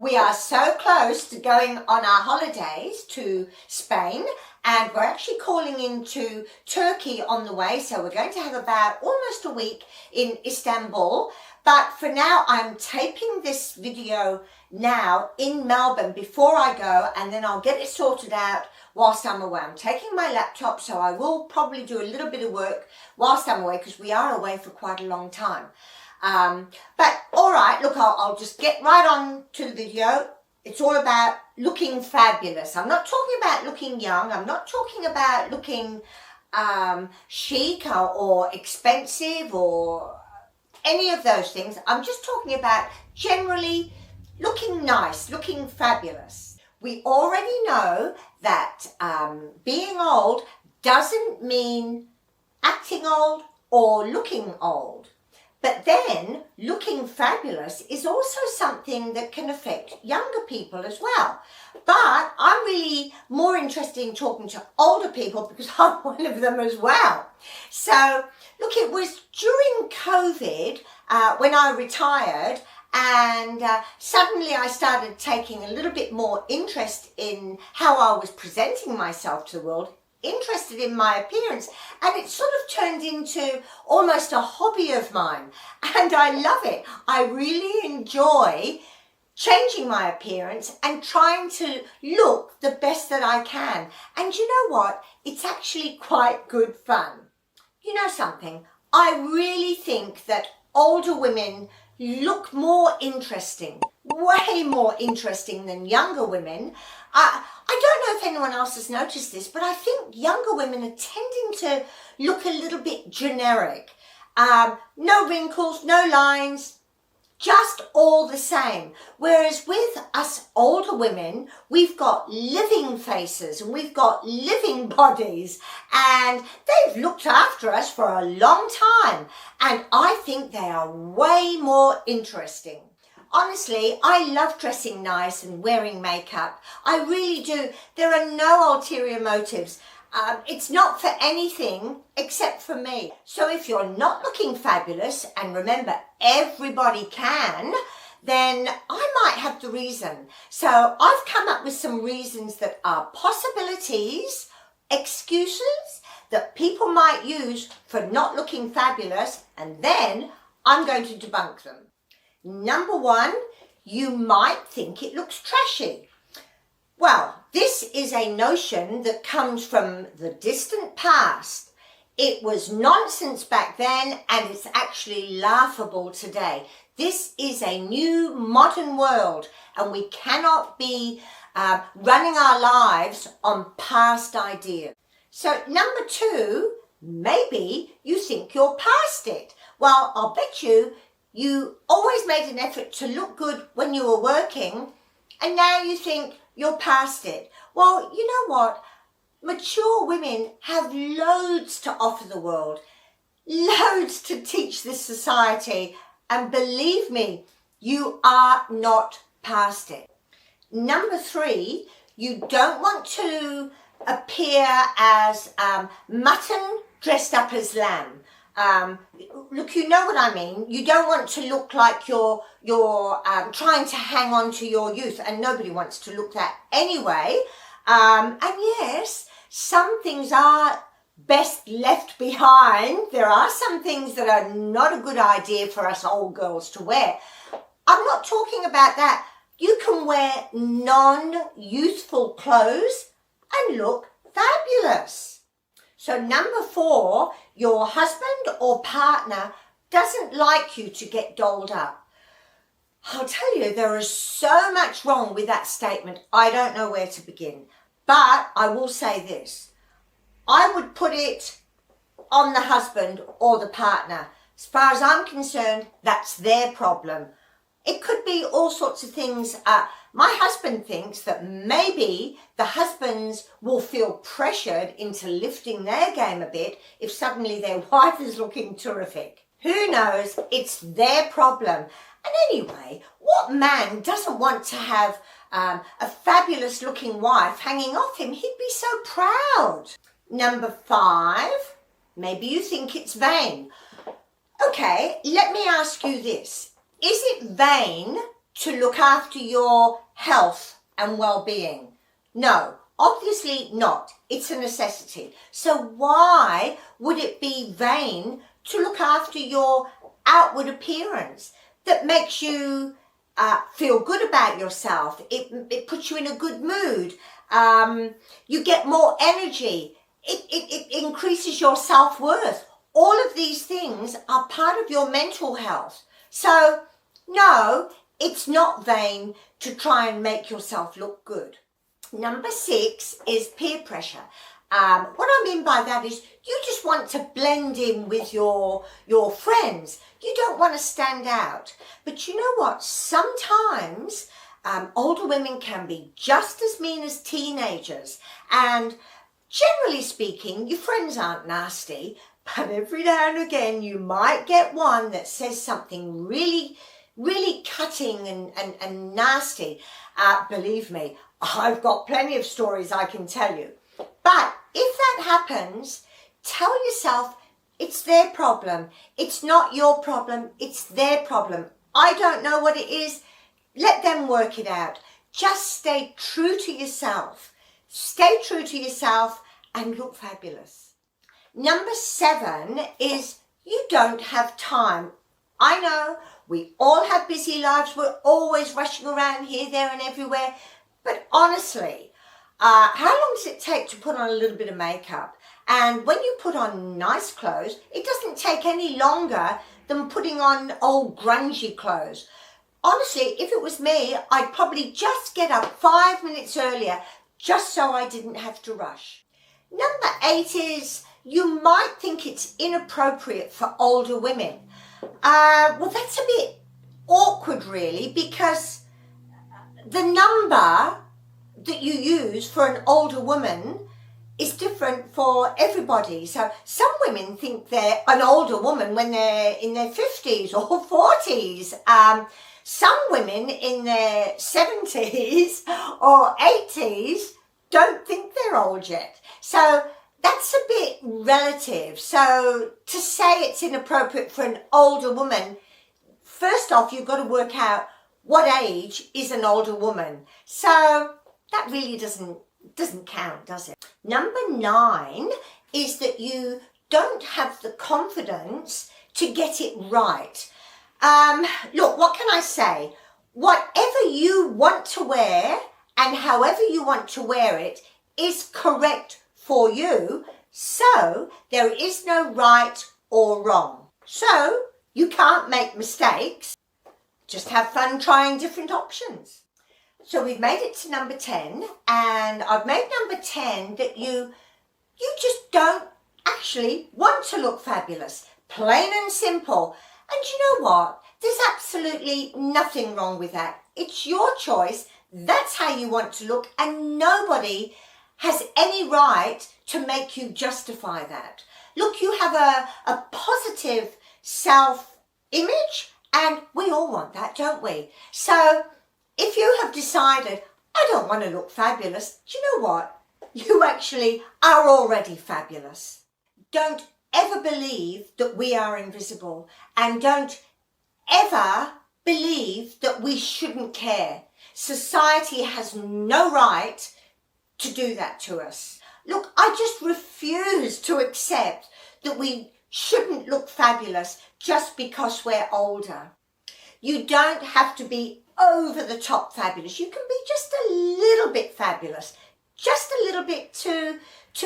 We are so close to going on our holidays to Spain, and we're actually calling into Turkey on the way. So we're going to have about almost a week in Istanbul. But for now, I'm taping this video now in Melbourne before I go, and then I'll get it sorted out whilst I'm away. I'm taking my laptop, so I will probably do a little bit of work whilst I'm away because we are away for quite a long time. But all right, look, I'll just get right on to the video. It's all about looking fabulous. I'm not talking about looking young. I'm not talking about looking chic or expensive or any of those things. I'm just talking about generally looking nice, looking fabulous. We already know that being old doesn't mean acting old or looking old. But then looking fabulous is also something that can affect younger people as well. But I'm really more interested in talking to older people because I'm one of them as well. So look, it was during COVID when I retired, and suddenly I started taking a little bit more interest in how I was presenting myself to the world, interested in my appearance, and it sort of turned into almost a hobby of mine, and I love it. I really enjoy changing my appearance and trying to look the best that I can. And you know what? It's actually quite good fun. You know something? I really think that older women look more interesting, way more interesting than younger women. I don't know if anyone else has noticed this, but I think younger women are tending to look a little bit generic. No wrinkles, no lines, just all the same. Whereas with us older women, we've got living faces and we've got living bodies, and they've looked after us for a long time. And I think they are way more interesting. Honestly, I love dressing nice and wearing makeup. I really do. There are no ulterior motives. It's not for anything except for me. So if you're not looking fabulous, and remember, everybody can, then I might have the reason. So I've come up with some reasons that are possibilities, excuses that people might use for not looking fabulous, and then I'm going to debunk them. Number one, you might think it looks trashy. Well, this is a notion that comes from the distant past. It was nonsense back then, and it's actually laughable today. This is a new modern world, and we cannot be running our lives on past ideas. So number two, maybe you think you're past it. Well, I'll bet you always made an effort to look good when you were working, and now you think you're past it. Well, you know what? Mature women have loads to offer the world, loads to teach this society, and believe me, you are not past it. Number three, you don't want to appear as mutton dressed up as lamb. Look, you know what I mean. You don't want to look like you're trying to hang on to your youth, and nobody wants to look that anyway. And yes, some things are best left behind. There are some things that are not a good idea for us old girls to wear. I'm not talking about that. You can wear non-youthful clothes and look fabulous. So number four, your husband or partner doesn't like you to get dolled up. I'll tell you, there is so much wrong with that statement. I don't know where to begin. But I will say this. I would put it on the husband or the partner. As far as I'm concerned, that's their problem. It could be all sorts of things. My husband thinks that maybe the husbands will feel pressured into lifting their game a bit if suddenly their wife is looking terrific. Who knows? It's their problem. And anyway, what man doesn't want to have a fabulous looking wife hanging off him? He'd be so proud. Number five, maybe you think it's vain. Okay, let me ask you this. Is it vain to look after your health and well-being? No, obviously not. It's a necessity. So why would it be vain to look after your outward appearance that makes you feel good about yourself? It puts you in a good mood. You get more energy. It increases your self-worth. All of these things are part of your mental health. So no, it's not vain to try and make yourself look good. Number 6 is peer pressure. What I mean by that is you just want to blend in with your friends. You don't want to stand out. But you know what? Sometimes older women can be just as mean as teenagers. And generally speaking, your friends aren't nasty. But every now and again, you might get one that says something really, really cutting and nasty. Believe me, I've got plenty of stories I can tell you. But if that happens, tell yourself it's their problem. It's not your problem. It's their problem. I don't know what it is. Let them work it out. Just stay true to yourself. Stay true to yourself and look fabulous. Number 7 is you don't have time. I know we all have busy lives. We're always rushing around here, there and everywhere. But honestly, how long does it take to put on a little bit of makeup? And when you put on nice clothes, it doesn't take any longer than putting on old grungy clothes. Honestly, if it was me, I'd probably just get up 5 minutes earlier just so I didn't have to rush. Number 8 is you might think it's inappropriate for older women. Well, that's a bit awkward really, because the number that you use for an older woman is different for everybody. So some women think they're an older woman when they're in their 50s or 40s. Some women in their 70s or 80s don't think they're old yet. So that's a bit relative. So to say it's inappropriate for an older woman, first off, you've got to work out what age is an older woman. So that really doesn't count, does it? Number 9 is that you don't have the confidence to get it right. Look, what can I say? Whatever you want to wear and however you want to wear it is correct for you. So there is no right or wrong. So you can't make mistakes. Just have fun trying different options. So we've made it to number 10, and I've made number 10 that you just don't actually want to look fabulous. Plain and simple. And you know what? There's absolutely nothing wrong with that. It's your choice. That's how you want to look, and nobody has any right to make you justify that. Look, you have a positive self-image, and we all want that, don't we? So if you have decided, I don't want to look fabulous, do you know what? You actually are already fabulous. Don't ever believe that we are invisible, and don't ever believe that we shouldn't care. Society has no right to do that to us. Look, I just refuse to accept that we shouldn't look fabulous just because we're older. You don't have to be over the top fabulous. You can be just a little bit fabulous, just a little bit to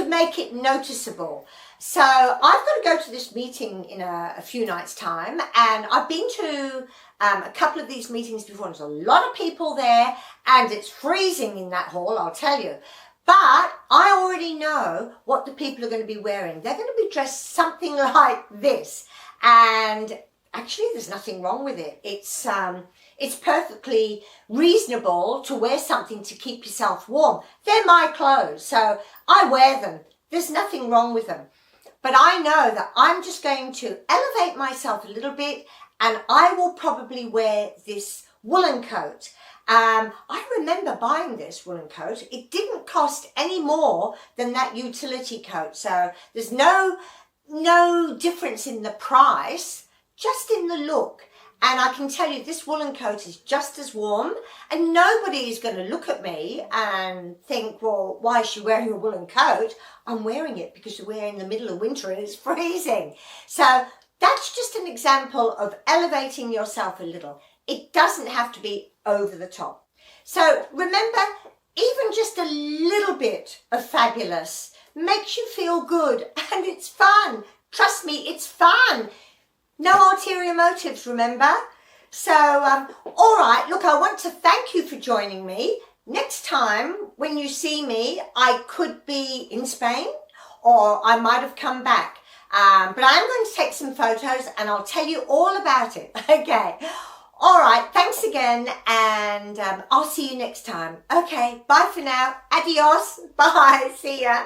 make it noticeable. So I've got to go to this meeting in a few nights' time, and I've been to a couple of these meetings before. There's a lot of people there, and it's freezing in that hall, I'll tell you. But I already know what the people are going to be wearing. They're going to be dressed something like this, and actually there's nothing wrong with it. It's perfectly reasonable to wear something to keep yourself warm. They're my clothes, so I wear them. There's nothing wrong with them. But I know that I'm just going to elevate myself a little bit, and I will probably wear this woolen coat. I remember buying this woolen coat. It didn't cost any more than that utility coat. So there's no difference in the price, just in the look. And I can tell you this woolen coat is just as warm, and nobody is going to look at me and think, well, why is she wearing a woolen coat? I'm wearing it because we're in the middle of winter and it's freezing. So that's just an example of elevating yourself a little. It doesn't have to be over the top. So remember, even just a little bit of fabulous makes you feel good, and it's fun. Trust me, it's fun. No ulterior motives, remember? So, all right, look, I want to thank you for joining me. Next time when you see me, I could be in Spain or I might have come back. But I'm going to take some photos and I'll tell you all about it. Okay. All right. Thanks again. And I'll see you next time. Okay. Bye for now. Adios. Bye. See ya.